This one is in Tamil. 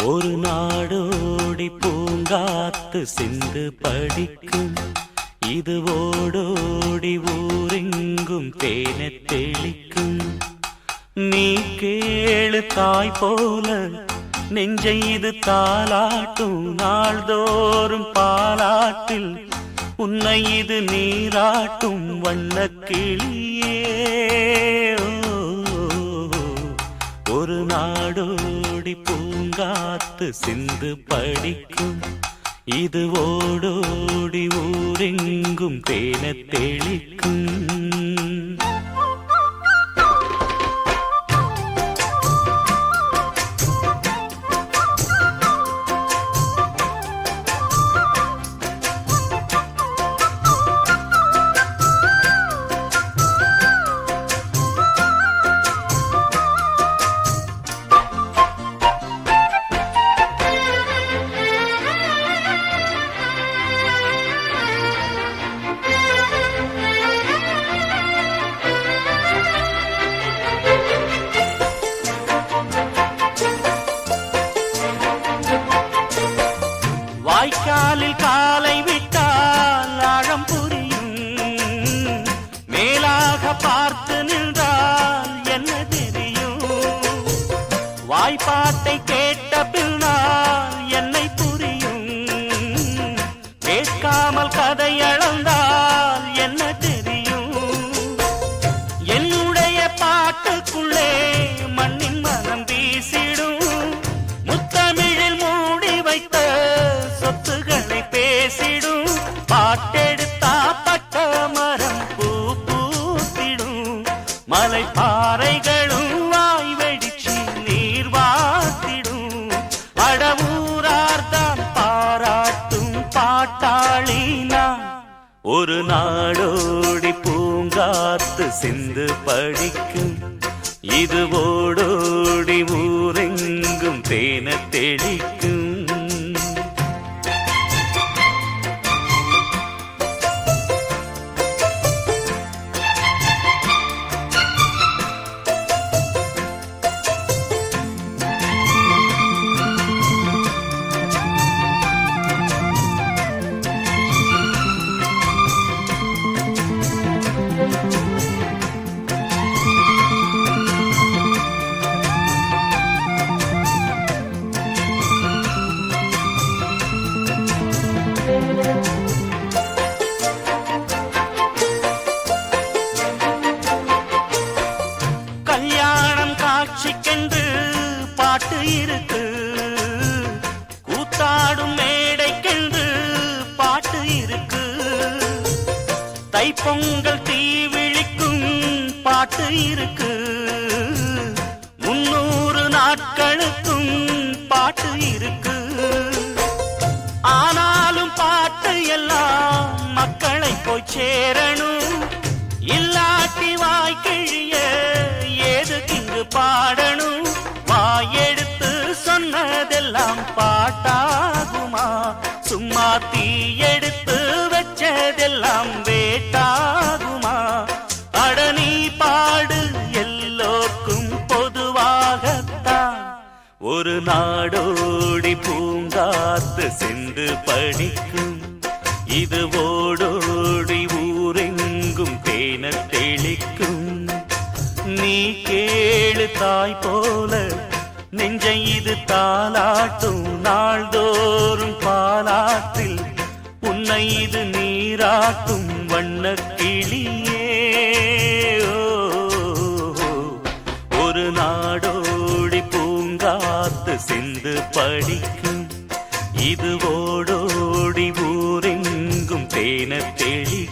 ஒரு நாடோடி பூங்காத்து சிந்து படிக்கும், இது ஓடோடி ஊரெங்கும் தேனை தெளிக்கும். நீ கேளு தாய் போல நெஞ்சை இது தாலாட்டும், நாள்தோறும் பாலாட்டில் உன்னை இது நீராட்டும் வண்ணக்கிளியே. ஒரு நாடோடி பூங்காத்து சிந்து படிக்கும், இது ஓடோடி ஊரெங்கும் தேனை தெளிக்கும். வாய்க்காலில் காலை விட்டால் ஆழம் புரியும், மேலாக பார்த்து நின்றால் என்ன தெரியும். வாய்ப்பாட்டை கேட்ட பின்னால் என்னை புரியும், கேட்காமல் கதை அளந்தால் என்ன தெரியும். என்னுடைய பாட்டுக்குள்ளே மண்ணின் மனம் வீசிடும், முத்தமிழில் மூடி வைத்த சொத்துக்களை பேசிடும். பாட்டெடுத்தா பட்ட மரம் பூ பூத்திடும், மலை பாறைகளும் வாய் வெடிச்சு நீர் வாத்திடும். அடவூரார்தான் பாராட்டும் பாட்டாளி நான். ஒரு நாடோடி பூங்காத்து சிந்து படிக்கும், இது ஓடோடி ஊரெங்கும் தேனை தெளிக்கும். கல்யாணம் காட்சிக்கென்று பாட்டு இருக்கு, கூத்தாடும் மேடைக்கென்று பாட்டு இருக்கு. தைப்பொங்கல் தீ விழிக்கும் பாட்டு இருக்கு, 300 நாட்களுக்கும் பாட்டு இருக்கு. ஆனாலும் பாட்டு எல்லாம் மக்களை போய் சேரணும், இல்லாட்டி வாய்க்கிழிய ஏதுக்கிங்கு பாடணும். வாயெடுத்து சொன்னதெல்லாம் பாட்டாகுமா, சும்மா தீ எடுத்து வச்சதெல்லாம் வேட்டாகுமா. அட நீ பாடு எல்லோர்க்கும் பொதுவாகத்தான். ஒரு நாடோடி பூங்காத்து சிந்து படிக்கும், இது ஓடோடி ஊரெங்கும் தேனை தெளிக்கும். நீ கேளு தாய் போல நெஞ்சை இது தாலாட்டும், நாள்தோறும் பாலாற்றில் உன்னை இது நீராட்டும் வண்ணக்கிளியே. ஒரு நாடோடி பூங்காத்து சிந்து படிக்கும், இது ஓடோடி ஊரெங்கும் தேனை தெளி